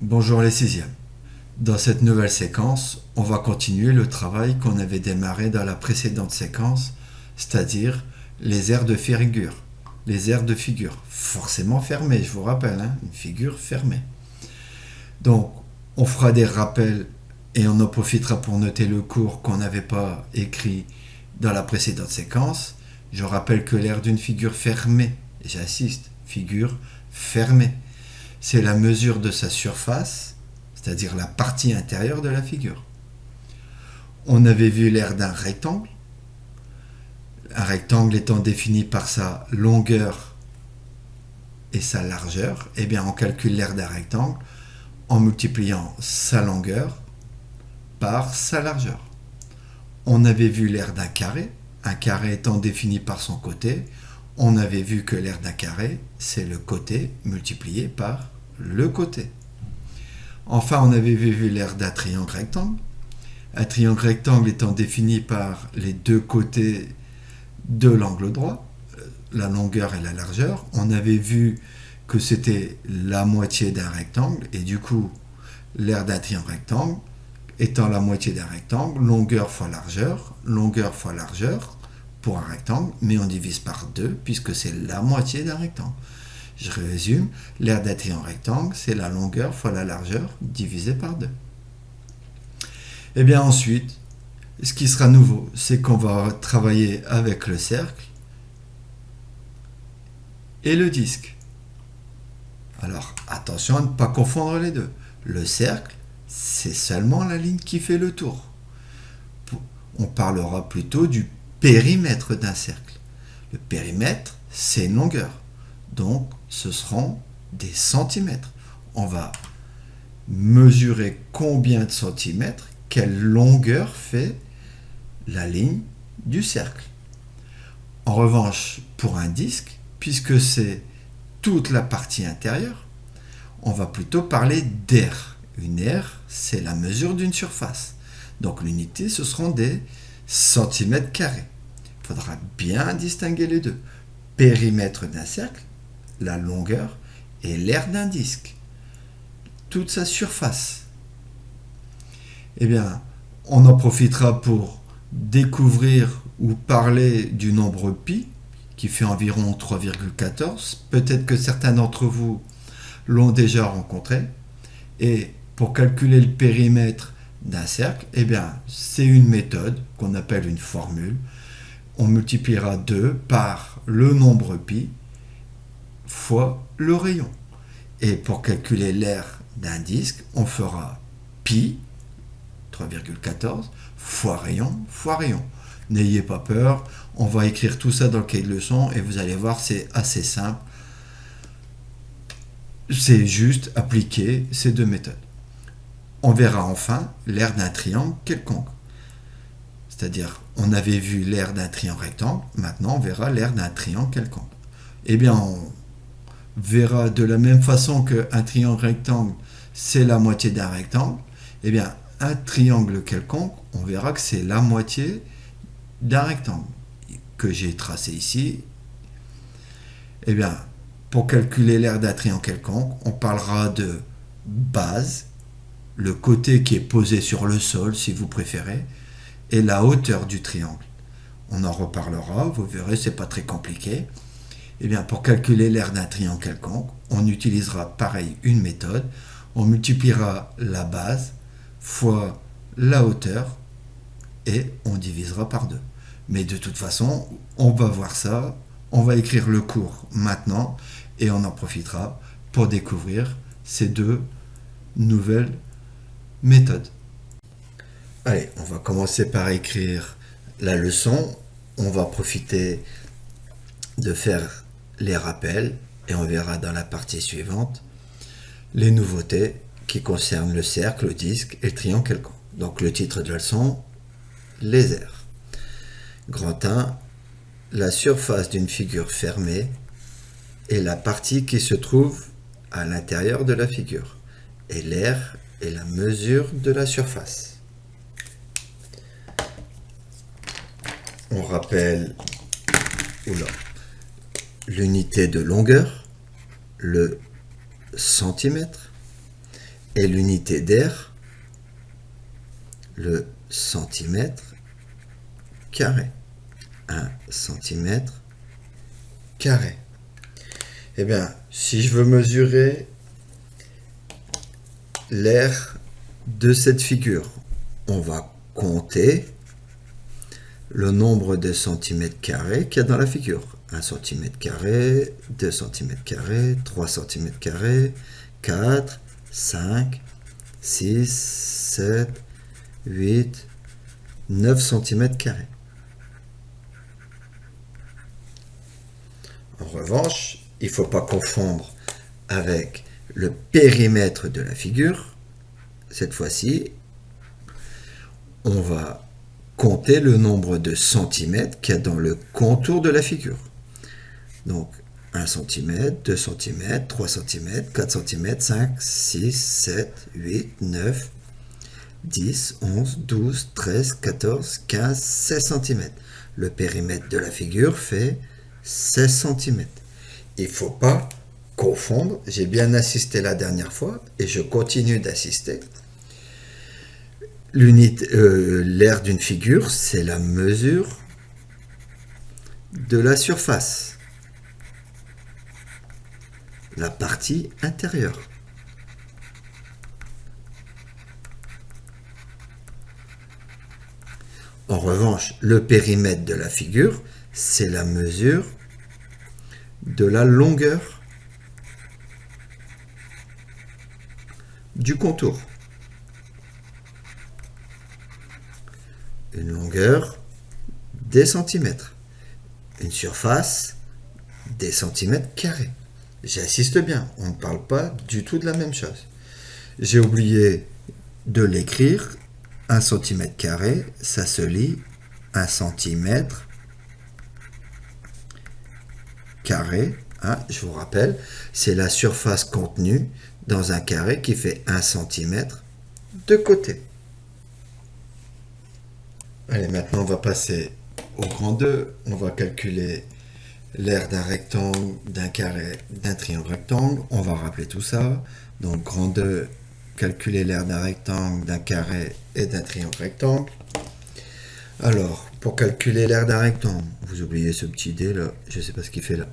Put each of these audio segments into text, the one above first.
Bonjour les sixièmes. Dans cette nouvelle séquence, on va continuer le travail qu'on avait démarré dans la précédente séquence, c'est-à-dire les aires de figure. Les aires de figure, forcément fermées, je vous rappelle, une figure fermée. Donc, on fera des rappels et on en profitera pour noter le cours qu'on n'avait pas écrit dans la précédente séquence. Je rappelle que l'aire d'une figure fermée, et j'insiste, figure fermée, c'est la mesure de sa surface, c'est-à-dire la partie intérieure de la figure. On avait vu l'aire d'un rectangle, un rectangle étant défini par sa longueur et sa largeur. Eh bien, on calcule l'aire d'un rectangle en multipliant sa longueur par sa largeur. On avait vu l'aire d'un carré, un carré étant défini par son côté. On avait vu que l'aire d'un carré, c'est le côté multiplié par le côté. Enfin, on avait vu l'aire d'un triangle rectangle. Un triangle rectangle étant défini par les deux côtés de l'angle droit, la longueur et la largeur. On avait vu que c'était la moitié d'un rectangle, et du coup, l'aire d'un triangle rectangle étant la moitié d'un rectangle, longueur fois largeur pour un rectangle, mais on divise par 2 puisque c'est la moitié d'un rectangle. Je résume, l'aire d'un triangle rectangle, c'est la longueur fois la largeur divisé par 2. Et bien ensuite, ce qui sera nouveau, c'est qu'on va travailler avec le cercle et le disque. Alors attention à ne pas confondre les deux. Le cercle, c'est seulement la ligne qui fait le tour. On parlera plutôt du périmètre d'un cercle. Le périmètre, c'est une longueur. Donc, ce seront des centimètres. On va mesurer combien de centimètres, quelle longueur fait la ligne du cercle. En revanche, pour un disque, puisque c'est toute la partie intérieure, on va plutôt parler d'aire. Une aire, c'est la mesure d'une surface. Donc l'unité, ce seront des centimètres carrés. Il faudra bien distinguer les deux. Périmètre d'un cercle, la longueur, et l'aire d'un disque, toute sa surface. Eh bien, on en profitera pour découvrir ou parler du nombre pi, qui fait environ 3,14. Peut-être que certains d'entre vous l'ont déjà rencontré. Et pour calculer le périmètre d'un cercle, eh bien, c'est une méthode qu'on appelle une formule. On multipliera 2 par le nombre pi fois le rayon. Et pour calculer l'aire d'un disque, on fera pi, 3,14, fois rayon, fois rayon. N'ayez pas peur, on va écrire tout ça dans le cahier de leçon et vous allez voir, c'est assez simple. C'est juste appliquer ces deux méthodes. On verra enfin l'aire d'un triangle quelconque. C'est-à-dire, on avait vu l'aire d'un triangle rectangle, maintenant on verra l'aire d'un triangle quelconque. Eh bien, on verra de la même façon qu'un triangle rectangle, c'est la moitié d'un rectangle. Eh bien, un triangle quelconque, on verra que c'est la moitié d'un rectangle que j'ai tracé ici. Eh bien, pour calculer l'aire d'un triangle quelconque, on parlera de base, le côté qui est posé sur le sol, si vous préférez, et la hauteur du triangle. On en reparlera, vous verrez, c'est pas très compliqué. Eh bien, pour calculer l'aire d'un triangle quelconque, on utilisera pareil une méthode. On multipliera la base fois la hauteur et on divisera par 2. Mais de toute façon, on va voir ça, on va écrire le cours maintenant et on en profitera pour découvrir ces deux nouvelles méthodes. Allez, on va commencer par écrire la leçon. On va profiter de faire les rappels et on verra dans la partie suivante les nouveautés qui concernent le cercle, le disque et le triangle quelconque. Donc le titre de la leçon, les aires. Grand 1, la surface d'une figure fermée est la partie qui se trouve à l'intérieur de la figure et l'aire est la mesure de la surface. On rappelle l'unité de longueur, le centimètre, Et l'unité d'air, le centimètre carré. 1 centimètre carré. Eh bien, si je veux mesurer l'air de cette figure, on va compter le nombre de centimètres carrés qu'il y a dans la figure. 1 centimètre carré, 2 centimètres carrés, 3 centimètres carrés, 4, 5, 6, 7, 8, 9 centimètres carrés. En revanche, il ne faut pas confondre avec le périmètre de la figure. Cette fois-ci, on va compter le nombre de centimètres qu'il y a dans le contour de la figure. Donc, 1 cm, 2 cm, 3 cm, 4 cm, 5, 6, 7, 8, 9, 10, 11, 12, 13, 14, 15, 16 cm. Le périmètre de la figure fait 16 cm. Il ne faut pas confondre, j'ai bien insisté la dernière fois et je continue d'assister. L'aire d'une figure, c'est la mesure de la surface, la partie intérieure. En revanche, le périmètre de la figure, c'est la mesure de la longueur du contour. Une longueur des centimètres. Une surface des centimètres carrés. J'insiste bien, on ne parle pas du tout de la même chose. J'ai oublié de l'écrire. 1 centimètre carré, ça se lit 1 centimètre carré. Hein, je vous rappelle, c'est la surface contenue dans un carré qui fait 1 centimètre de côté. Allez, maintenant on va passer au grand 2. On va calculer l'aire d'un rectangle, d'un carré, d'un triangle rectangle. On va rappeler tout ça. Donc grand 2, calculer l'aire d'un rectangle, d'un carré et d'un triangle rectangle. Alors, pour calculer l'aire d'un rectangle, vous oubliez ce petit dé là, je ne sais pas ce qu'il fait là.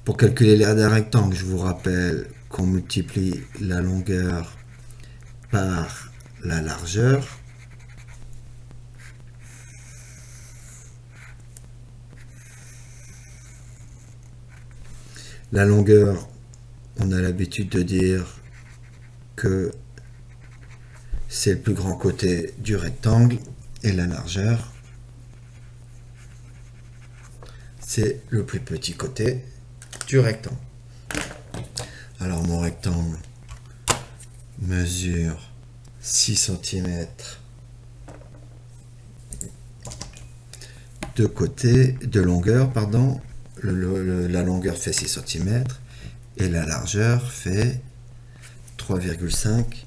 Pour calculer l'aire d'un rectangle, je vous rappelle qu'on multiplie la longueur par la largeur. La longueur, on a l'habitude de dire que c'est le plus grand côté du rectangle et la largeur, c'est le plus petit côté du rectangle. Alors mon rectangle mesure 6 cm de côté, de longueur, pardon. La longueur fait 6 cm et la largeur fait 3,5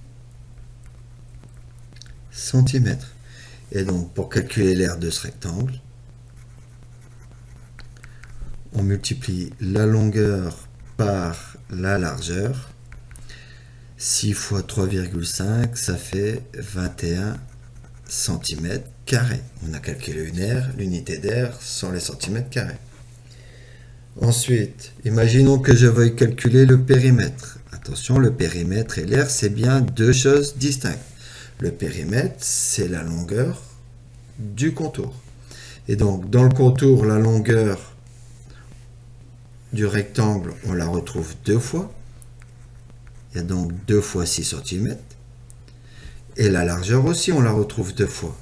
cm. Et donc pour calculer l'aire de ce rectangle, on multiplie la longueur par la largeur. 6 fois 3,5, ça fait 21 cm carrés. On a calculé une aire, l'unité d'air sont les centimètres carrés. Ensuite, imaginons que je veuille calculer le périmètre. Attention, le périmètre et l'aire, c'est bien deux choses distinctes. Le périmètre, c'est la longueur du contour. Et donc, dans le contour, la longueur du rectangle, on la retrouve deux fois. Il y a donc 2 fois 6 cm. Et la largeur aussi, on la retrouve deux fois.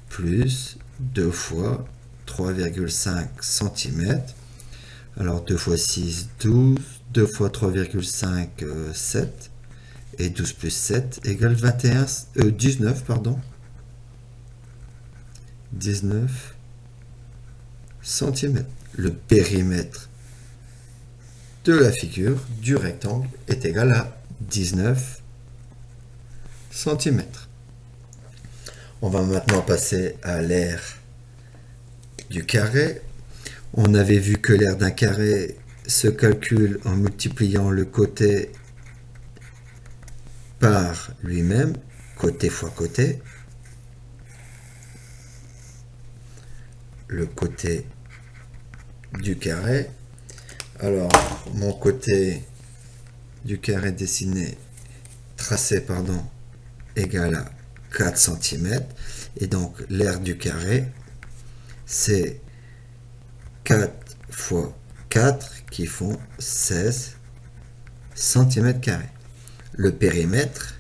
Plus 2 fois 3,5 cm. Alors 2 fois 6, 12. 2 fois 3,5, 7. Et 12 plus 7 égale 19, pardon. 19 cm. Le périmètre de la figure du rectangle est égal à 19 cm. On va maintenant passer à l'aire du carré. On avait vu que l'aire d'un carré se calcule en multipliant le côté par lui-même, côté fois côté. Le côté du carré. Alors, mon côté du carré dessiné, tracé, pardon, égale à 4 cm. Et donc, l'aire du carré, c'est 4 fois 4 qui font 16 cm². Le périmètre,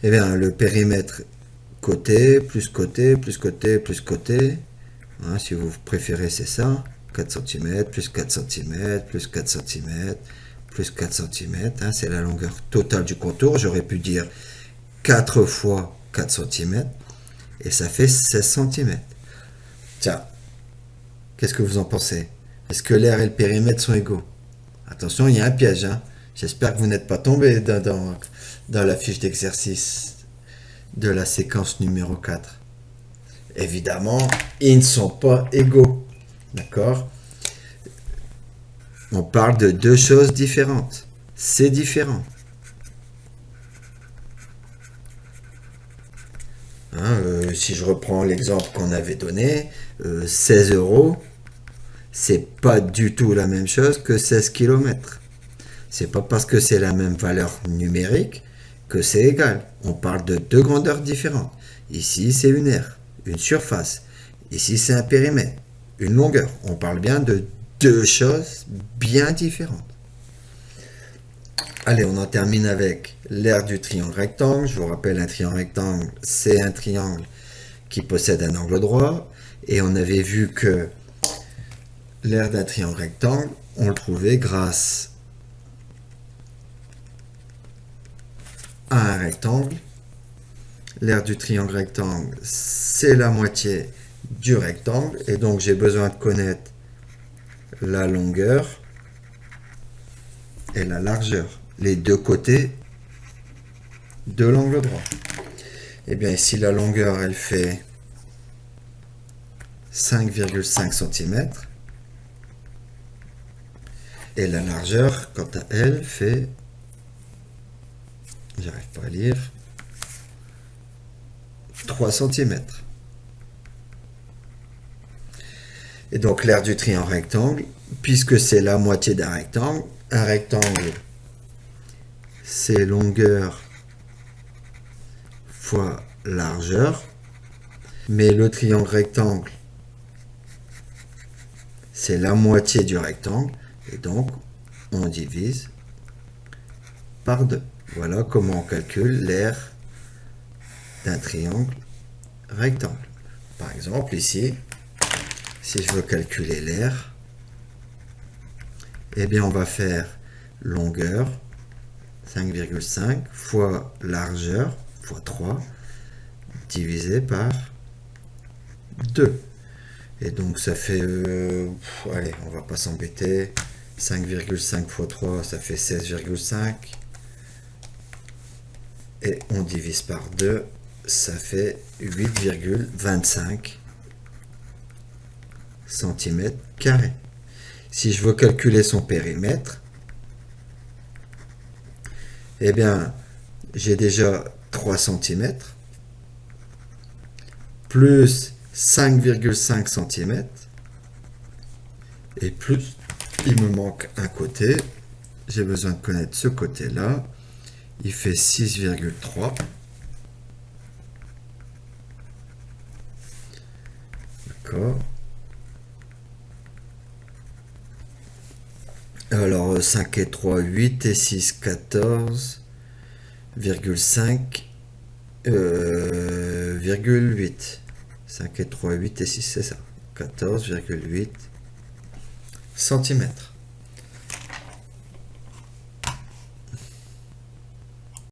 eh bien, le périmètre côté, plus côté, plus côté, plus côté. Hein, si vous préférez, c'est ça. 4 cm, plus 4 cm, plus 4 cm, plus 4 cm. Hein, c'est la longueur totale du contour. J'aurais pu dire 4 fois 4 cm. Et ça fait 16 cm. Tiens, qu'est-ce que vous en pensez? Est-ce que l'aire et le périmètre sont égaux? Attention, il y a un piège. Hein. J'espère que vous n'êtes pas tombé dans la fiche d'exercice de la séquence numéro 4. Évidemment, ils ne sont pas égaux. D'accord? On parle de deux choses différentes. C'est différent. Hein, si je reprends l'exemple qu'on avait donné, 16 euros, c'est pas du tout la même chose que 16 km. C'est pas parce que c'est la même valeur numérique que c'est égal. On parle de deux grandeurs différentes. Ici, c'est une aire, une surface. Ici, c'est un périmètre, une longueur. On parle bien de deux choses bien différentes. Allez, on en termine avec l'aire du triangle rectangle. Je vous rappelle, un triangle rectangle, c'est un triangle qui possède un angle droit. Et on avait vu que l'aire d'un triangle rectangle, on le trouvait grâce à un rectangle. L'aire du triangle rectangle, c'est la moitié du rectangle. Et donc, j'ai besoin de connaître la longueur et la largeur, les deux côtés de l'angle droit. Et bien ici, la longueur, elle fait 5,5 cm. Et la largeur, quant à elle, fait, j'arrive pas à lire, 3 cm. Et donc l'aire du triangle rectangle, puisque c'est la moitié d'un rectangle, un rectangle, c'est longueur fois largeur, mais le triangle rectangle, c'est la moitié du rectangle, et donc on divise par 2. Voilà comment on calcule l'aire d'un triangle rectangle. Par exemple, ici, si je veux calculer l'aire, eh bien on va faire longueur 5,5 fois largeur fois 3 divisé par 2. Et donc ça fait, allez, on va pas s'embêter, 5,5 fois 3, ça fait 16,5. Et on divise par 2, ça fait 8,25 cm². Si je veux calculer son périmètre, eh bien, j'ai déjà 3 cm, plus 5,5 cm, et plus il me manque un côté, j'ai besoin de connaître ce côté-là, il fait 6,3. D'accord. Alors 5 et 3, 8 et 6, 14,5, 8. 5 et 3, 8 et 6, c'est ça. 14,8 cm.